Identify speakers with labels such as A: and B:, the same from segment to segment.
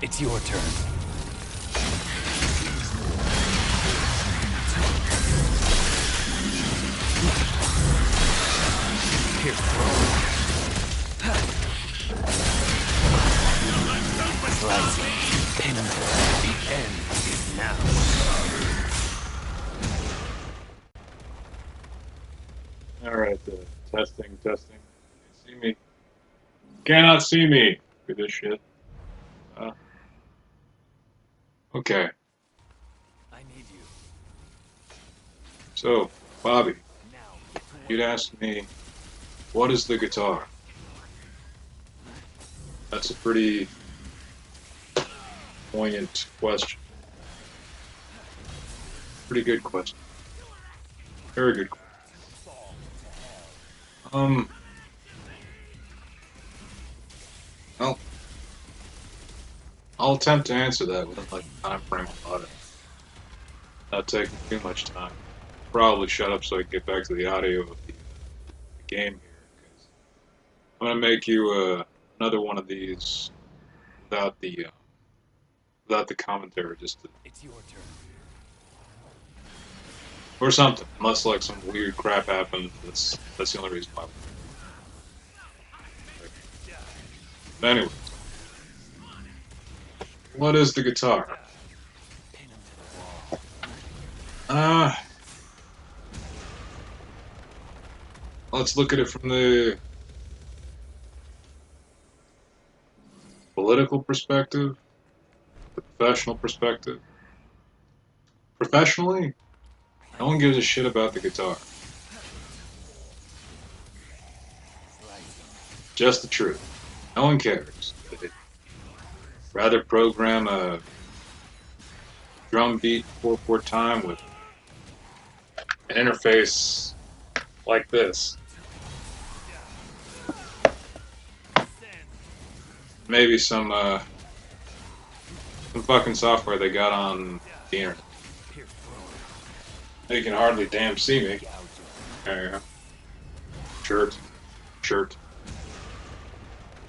A: It's your turn. Here, slicing. Pin him. The end is now.
B: Alright, testing, testing. Can you see me? Cannot see me for this shit. Uh, okay,
A: I need you.
B: so, Bobby,
A: Now.
B: you'd ask me, what is the guitar? That's a pretty poignant question. Pretty good question. Very good question. Um, well, I'll attempt to answer that within like a time frame about it. Not taking too much time. Probably shut up so I can get back to the audio of the game here, because I'm gonna make you another one of these without the without the commentary, just to,
A: It's your turn.
B: or something. Unless like some weird crap happens, that's the only reason why. But anyway, what is the guitar?
A: Pin him to the wall.
B: Uh, let's look at it from the political perspective, the professional perspective. Professionally, no one gives a shit about the guitar. Just the truth. No one cares. They'd rather program a drum beat 4/4 time with an interface like this. Maybe some fucking software they got on the internet. You can hardly damn see me. There you go. Shirt. Shirt.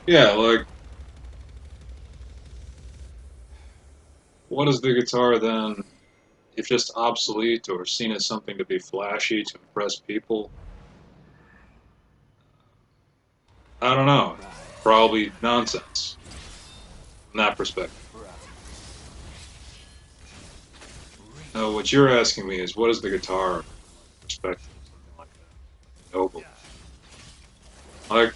B: Yeah, like, what is the guitar then, if just obsolete or seen as something to be flashy to impress people? I don't know. Probably nonsense from that perspective. No, what you're asking me is what is the guitar perspective, something like that. Noble. Like,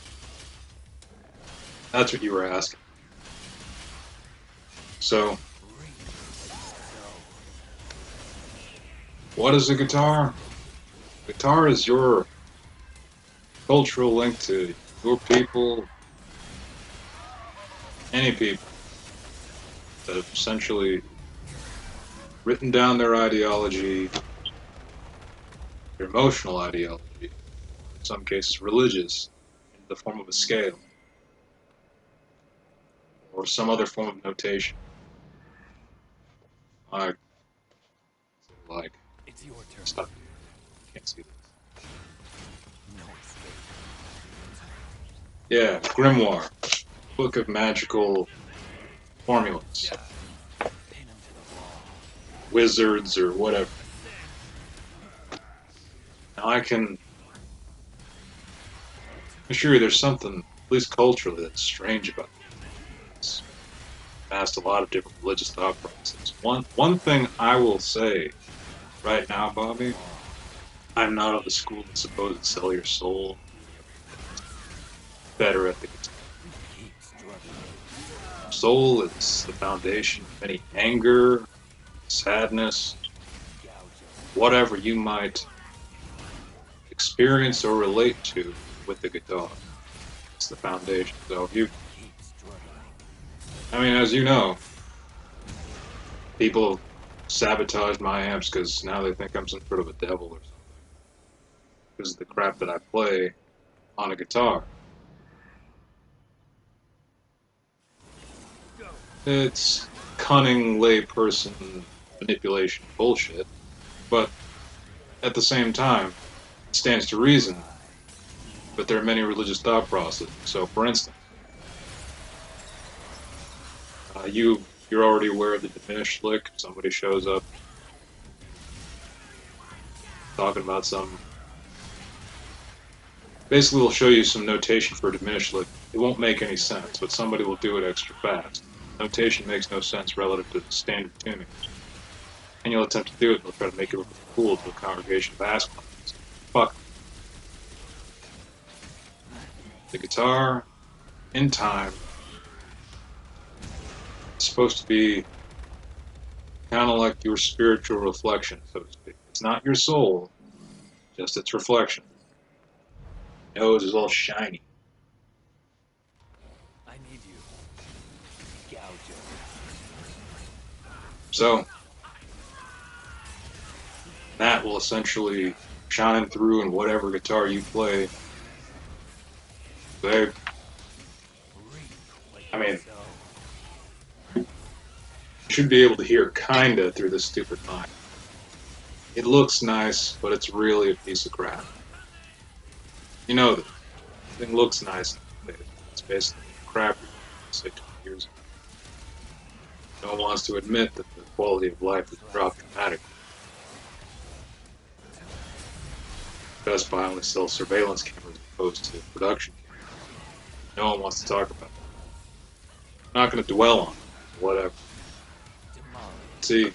B: that's what you were asking. So, what is a guitar? Guitar is your cultural link to your people, any people that have essentially written down their ideology, their emotional ideology, in some cases religious, in the form of a scale or some other form of notation. Like, like,
A: It's your turn.
B: stop. Can't see this.
A: No escape.
B: Yeah, grimoire, book of magical formulas,
A: Pin him to the wall.
B: wizards or whatever. Now I can assure you there's something, at least culturally, that's strange about this. Past a lot of different religious thought processes. One thing I will say right now, Bobby, I'm not of the school that's supposed to sell your soul. Better at the guitar. Soul is the foundation of any anger, sadness, whatever you might experience or relate to with the guitar. It's the foundation. So if you, I mean, as you know, people sabotage my amps because now they think I'm some sort of a devil or something. Because of the crap that I play on a guitar. It's cunning layperson manipulation bullshit, but at the same time, it stands to reason. But there are many religious thought processes. So, for instance, You're already aware of the diminished lick. Somebody shows up talking about some. Basically, they'll show you some notation for a diminished lick. It won't make any sense, but somebody will do it extra fast. Notation makes no sense relative to the standard tuning. And you'll attempt to do it, they'll try to make it look cool to a congregation of ass clowns. Fuck. The guitar, in time, is supposed to be kind of like your spiritual reflection, so to speak. It's not your soul, just its reflection. Nose is all shiny.
A: I need you. Gouge.
B: So, that will essentially shine through in whatever guitar you play. They, I mean, you should be able to hear kinda through this stupid mic. It looks nice, but it's really a piece of crap. You know that. The thing looks nice. It's basically crap say 20 years ago. No one wants to admit that the quality of life has dropped dramatically. Best Buy only sells surveillance cameras as opposed to production cameras. No one wants to talk about that. I'm not going to dwell on it. Whatever. See,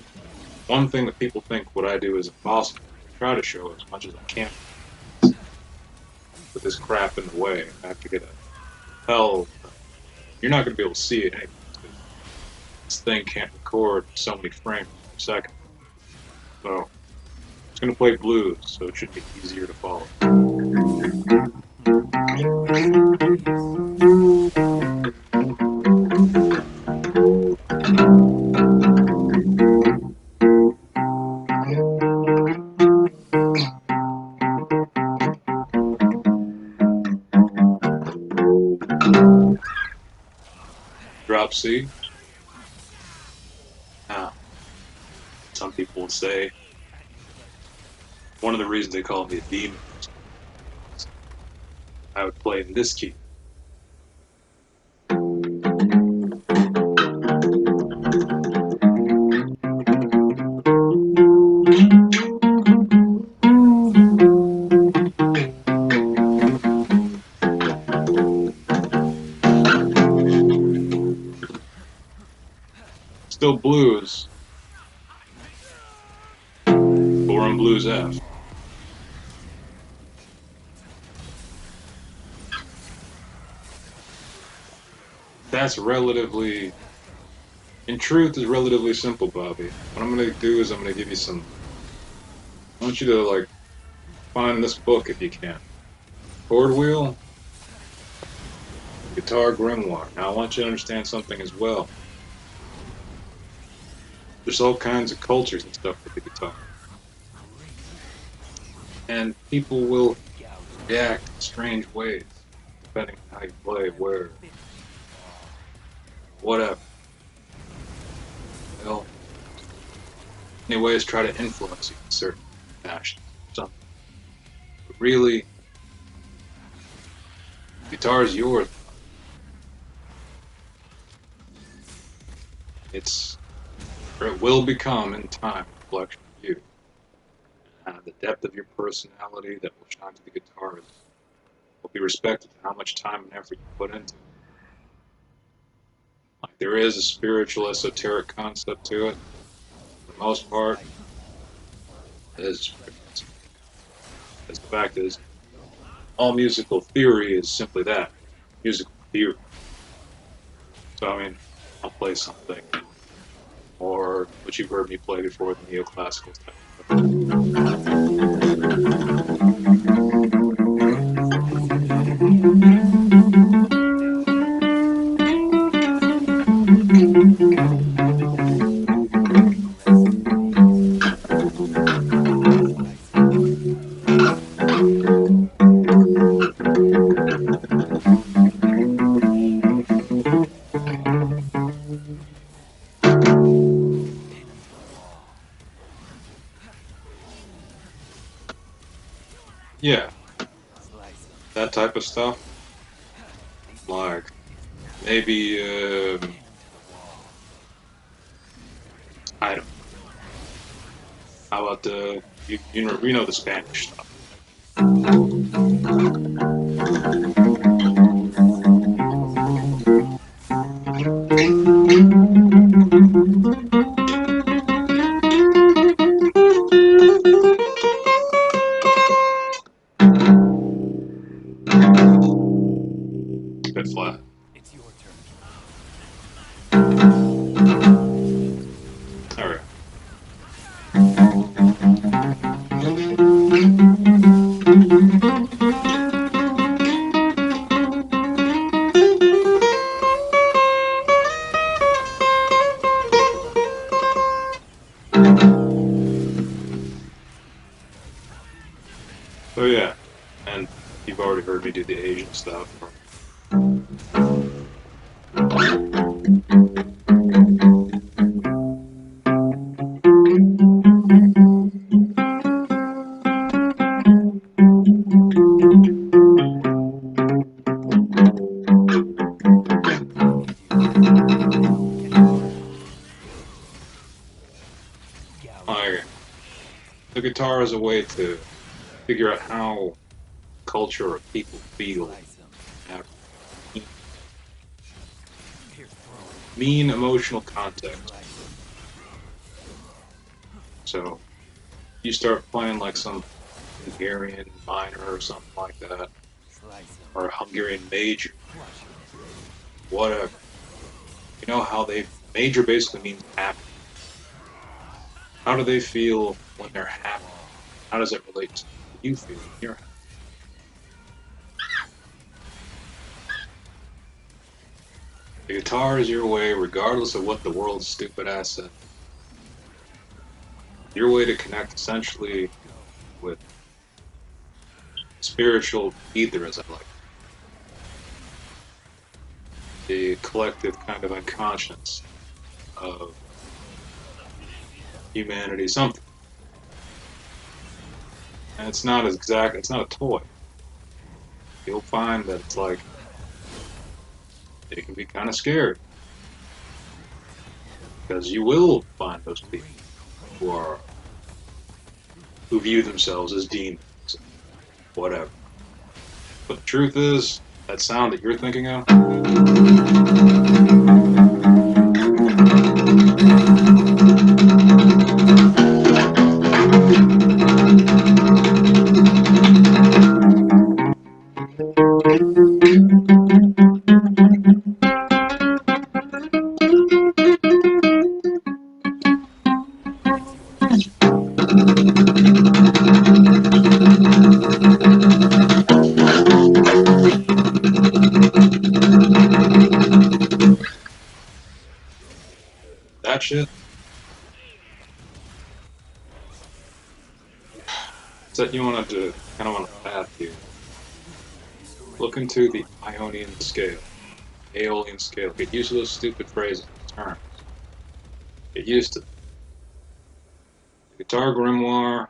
B: one thing that people think what I do is impossible. I try to show as much as I can. With this crap in the way, I have to get a hell. You're not going to be able to see it anyway. This thing can't record so many frames per second. So, it's going to play blues, so it should be easier to follow. Drop C. Now, some people will say one of the reasons they call me a demon is I would play in this key. Still blues, but we're on blues F. That's relatively, in truth, is relatively simple, Bobby. What I'm going to do is I'm going to give you some, I want you to, like, find this book if you can. Chord wheel, guitar grimoire. Now I want you to understand something as well. There's all kinds of cultures and stuff with the guitar. And people will react in strange ways, depending on how you play, where, whatever. Well, anyways, try to influence you in certain fashion, something. But really, guitar is yours. Or it will become in time a reflection of you. The depth of your personality that will shine to the guitar will be respected to how much time and effort you put into it. Like, there is a spiritual, esoteric concept to it. For the most part, as the fact is, all musical theory is simply that, musical theory. So, I mean, I'll play something, or what you've heard me play before, the neoclassical type. Yeah, that type of stuff. Like, maybe, I don't. How about the you know the Spanish stuff? It's a bit flat.
A: It's your turn.
B: All right. So yeah, and you've already heard me do the Asian stuff.
A: I need you. Now, can you work? Gouge
B: Like,
A: him.
B: the guitar is a way to figure out how culture or people feel
A: Slice him.
B: after
A: Pierce throat.
B: mean emotional context.
A: Slice him.
B: So you start playing like some Hungarian minor or something like that,
A: Slice him.
B: or a Hungarian major,
A: Crush him.
B: whatever. You know how they major basically means happy. How do they feel when they're happy? How does it relate to you feel when you're happy? The guitar is your way, regardless of what the world's stupid ass said. Your way to connect essentially
A: Go.
B: with spiritual ether, as I like, the collective kind of unconscious of humanity, something. And it's not as exact. It's not a toy. You'll find that it's like it can be kind of scary because you will find those people who are who view themselves as demons, whatever. But the truth is, that sound that you're thinking of,
A: It's your turn.
B: that shit, set you on a kind of on a path here. Look into the Ionian scale, Aeolian scale. Get used to those stupid phrases, terms. Get used to them. The Guitar Grimoire,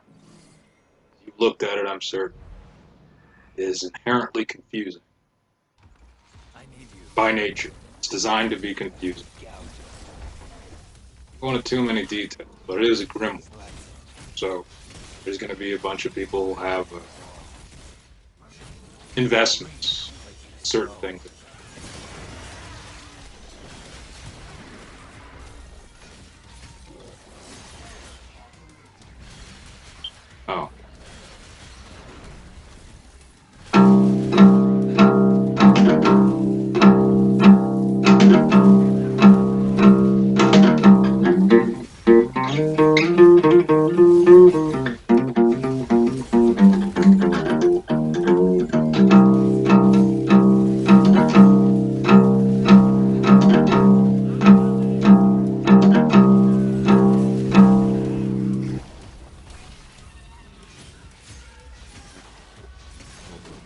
B: you looked at it, I'm certain, is inherently confusing
A: I need you.
B: by nature. It's designed to be confusing.
A: Gouge him.
B: Go into too many details, but it is a grimoire.
A: Slice him.
B: So there's going to be a bunch of people who have investments, certain things. Oh,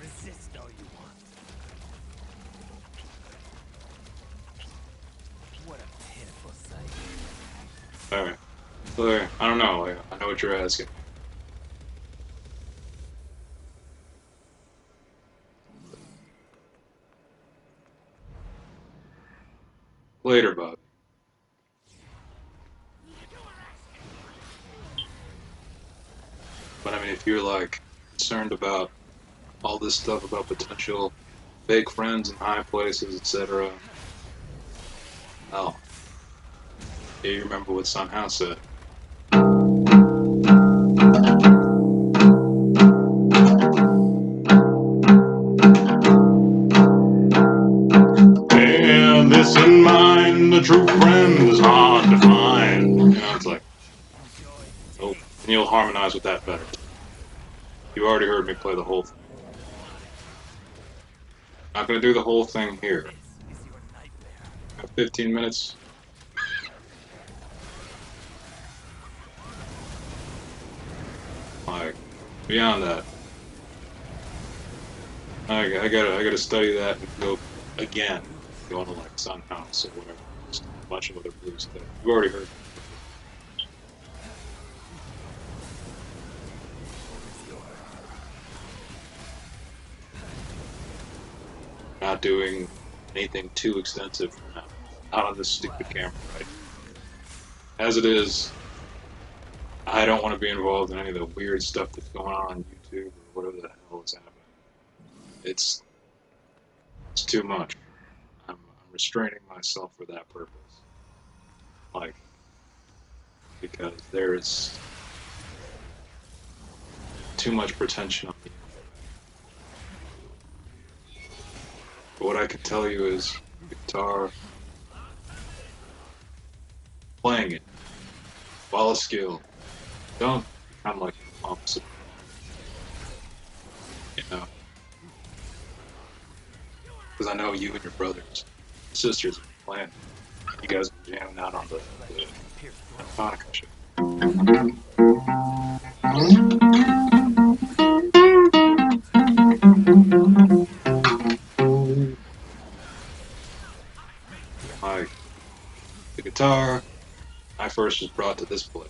A: Resist all you want. What a pitiful sight.
B: all right. So there, I don't know. I know what you're asking. Later, Bob. But I mean, if you're like concerned about all this stuff about potential fake friends in high places, etc., well, yeah, you remember what somethin said. And this in mind, the true friend is hard to find. You know, it's like, oh, and you'll harmonize with that better. You already heard me play the whole thing. Not gonna do the whole thing here. I have 15 minutes. Like, beyond that, I gotta study that and go again. Go into like Sun House or whatever. Just a bunch of other blues that you already heard. Not doing anything too extensive for now. Not on this stupid camera, right? As it is, I don't want to be involved in any of the weird stuff that's going on YouTube or whatever the hell is happening. It's it's too much. I'm restraining myself for that purpose. Like, because there's too much pretension on the internet. But what I can tell you is the guitar, playing it, while a skill, don't become like lumps of, you know. Because I know you and your brothers, sisters have been playing. You guys have been jamming out on the Hanukkah shit. Like, the guitar, I first was brought to this place.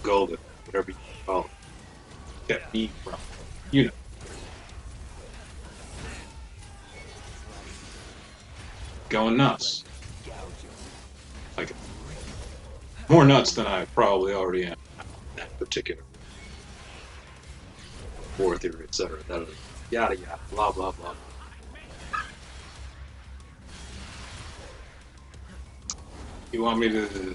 B: Golden, whatever you call it. Kept me from, you know, going nuts. Like, more nuts than I probably already am. That particular war theory, etc. That yada yada, blah blah blah. You want me to?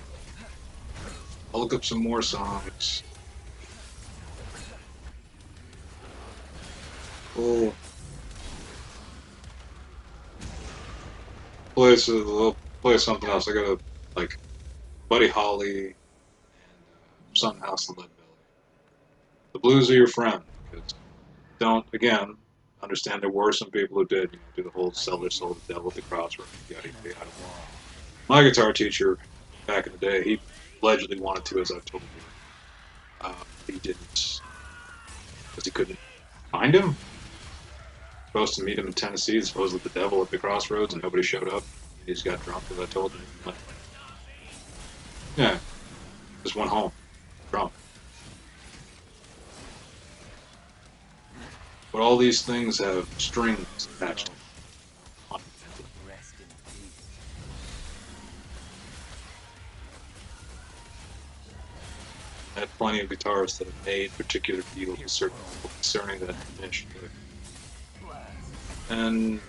B: I'll look up some more songs. Oh, play something else. I got a like Buddy Holly and Sun House and Lead Belly. The blues are your friend because don't again understand there were some people who did do the whole sell their soul to the devil at the crossroads. Yada yada yada. My guitar teacher back in the day, he allegedly wanted to, as I've told you. He didn't because he couldn't find him. Supposed to meet him in Tennessee, supposedly the devil at the crossroads, and nobody showed up. He just got drunk, as I told him. Yeah, just went home, drunk. But all these things have strings attached to them. I had plenty of guitarists that have made particular deals with certain people concerning that niche. And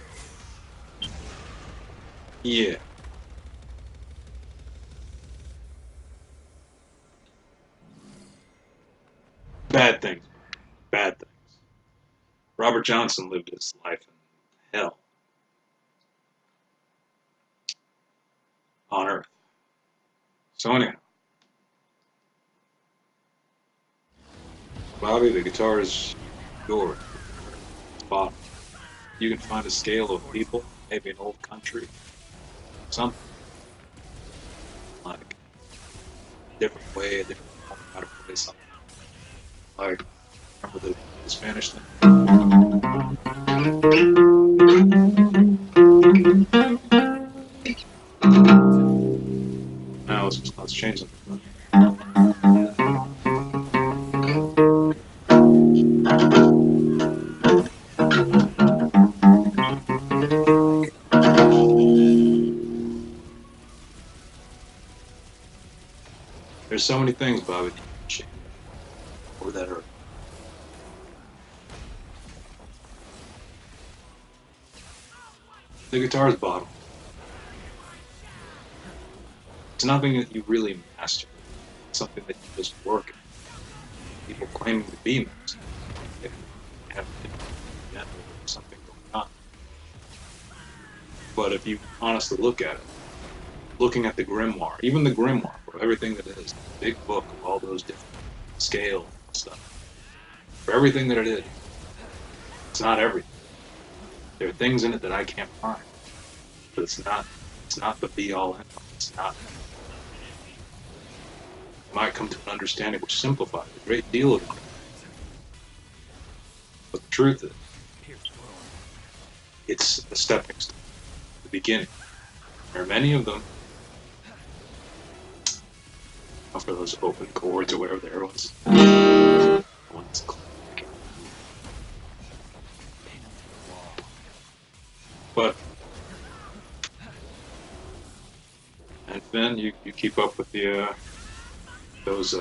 B: yeah. Bad things. Bad things. Robert Johnson lived his life in hell on earth. So anyhow, Bobby, the guitar is yours. It's bottom. You can find a scale of people, maybe an old country, something like a different way, a different how to play something. Like, remember the Spanish thing? Now let's change something. There's so many things, Bobby. chamber or that earth. The guitar's bottom. It's nothing that you really master. It's something that you just work at. People claiming to be masters. They have something going on. But if you honestly look at it, looking at the grimoire, even the grimoire, for everything that it is, the big book of all those different scales and stuff, for everything that it is, it's not everything. There are things in it that I can't find, but it's not the be-all end-all. It's not. You might come to an understanding which simplifies a great deal of it. But the truth is, it's a stepping stone, the beginning. There are many of them. For those open chords or whatever there was. But and Finn, you keep up with the those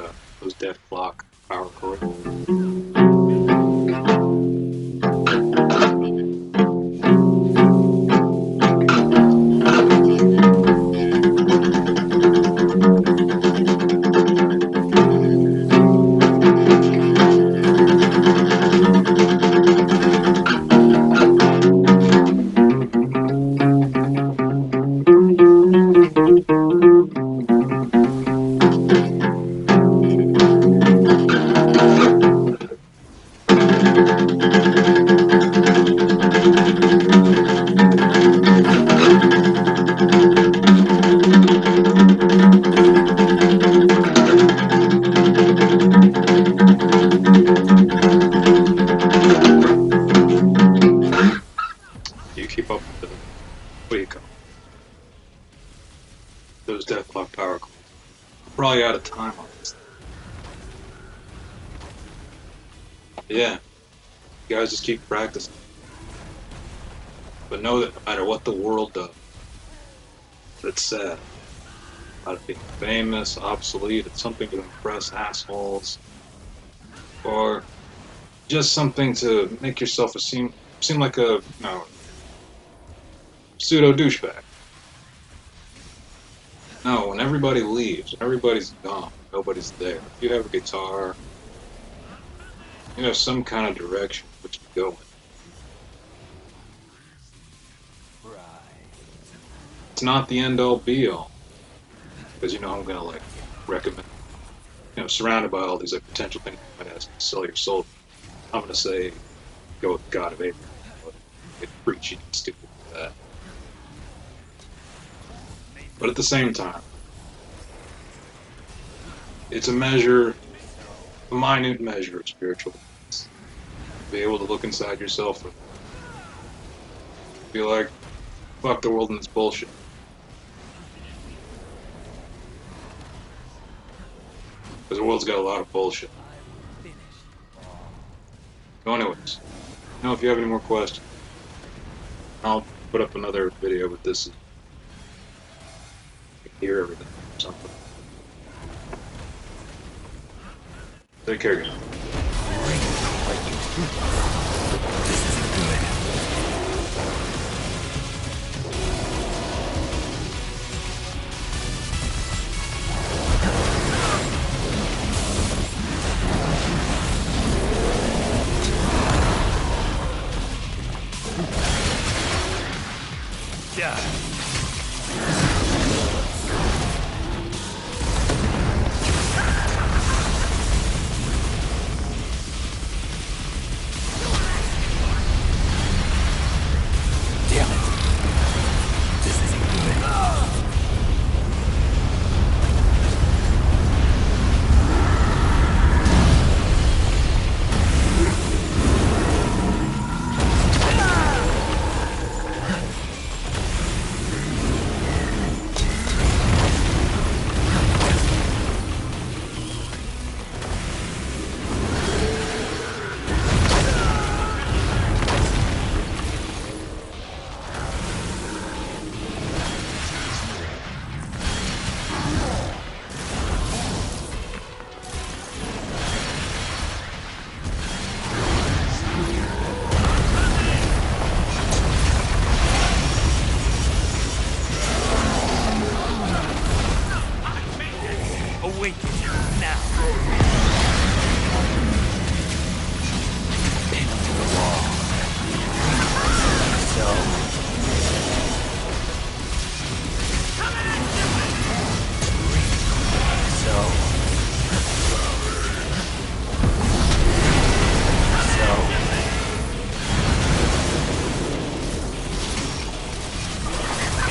B: death clock power chords. You keep up with the what do you call it? Those death clock power chords. We're probably out of time on this. Yeah, you guys just keep practicing. But know that no matter what the world does, it's sad. About it being famous, obsolete, it's something to impress assholes, or just something to make yourself seem like a pseudo douchebag. No, when everybody leaves, when everybody's gone, nobody's there. If you have a guitar, you have some kind of direction which you go in. It's not the end-all be-all, because I'm gonna like recommend, surrounded by all these like potential things you might ask to sell your soul. I'm gonna say, go with the God of Abraham. It's preachy and stupid with that. But at the same time, it's a minute measure of spiritual needs. Be able to look inside yourself and be like, fuck the world and this bullshit. Because the world's got a lot of bullshit. So anyways, if you have any more questions, I'll put up another video, but this is hear everything or something. Take care, guys.
A: Yeah.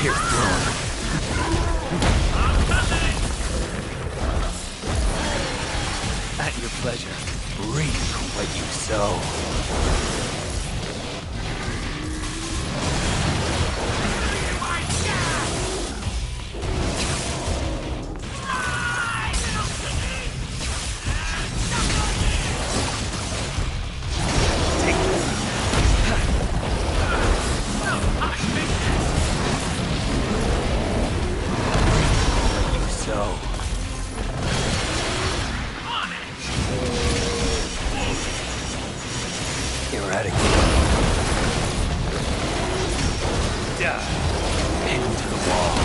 A: Here, throne. At your pleasure, reap what you sow. Eradicate. Die. Pinned to the wall.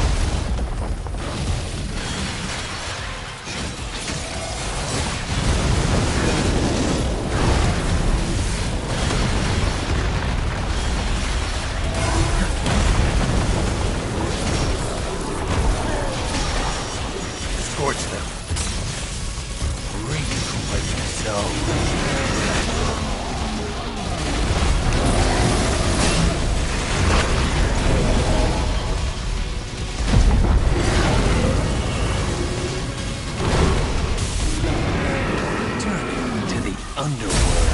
A: Scorch them. Reap what you sow. Underworld.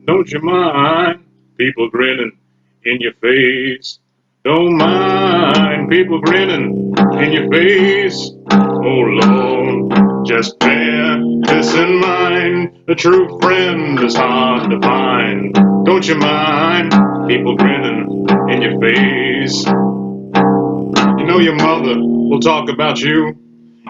B: Don't you mind people grinning in your face? Don't mind people grinning in your face. Oh Lord, just bear this in mind. A true friend is hard to find. Don't you mind people grinning in your face? You know your mother will talk about you,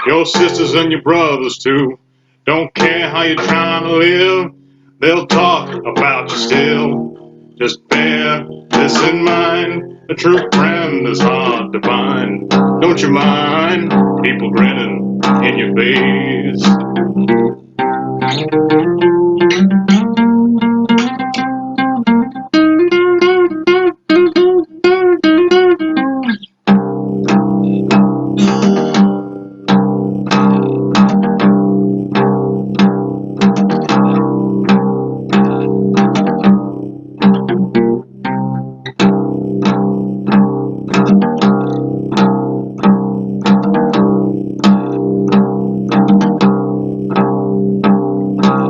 B: your sisters and your brothers too. Don't care how you're trying to live, they'll talk about you still. Just bear this in mind, a true friend is hard to find. Don't you mind people grinning in your face?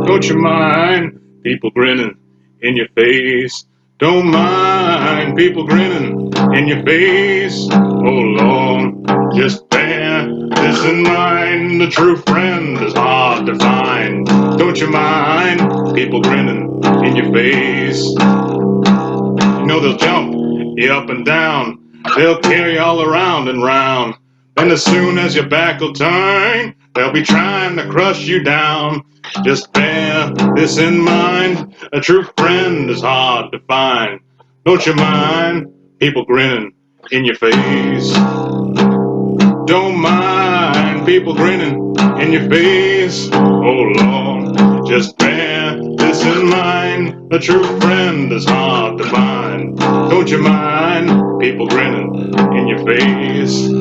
B: Don't you mind people grinning in your face? Don't mind people grinning in your face. Oh Lord, just bear this in mind. A true friend is hard to find. Don't you mind people grinning in your face? You know they'll jump you up and down. They'll carry you all around and round. And as soon as your back will turn, they'll be trying to crush you down. Just bear this in mind, a true friend is hard to find. Don't you mind people grinning in your face? Don't mind people grinning in your face. Oh Lord, just bear this in mind, a true friend is hard to find. Don't you mind people grinning in your face?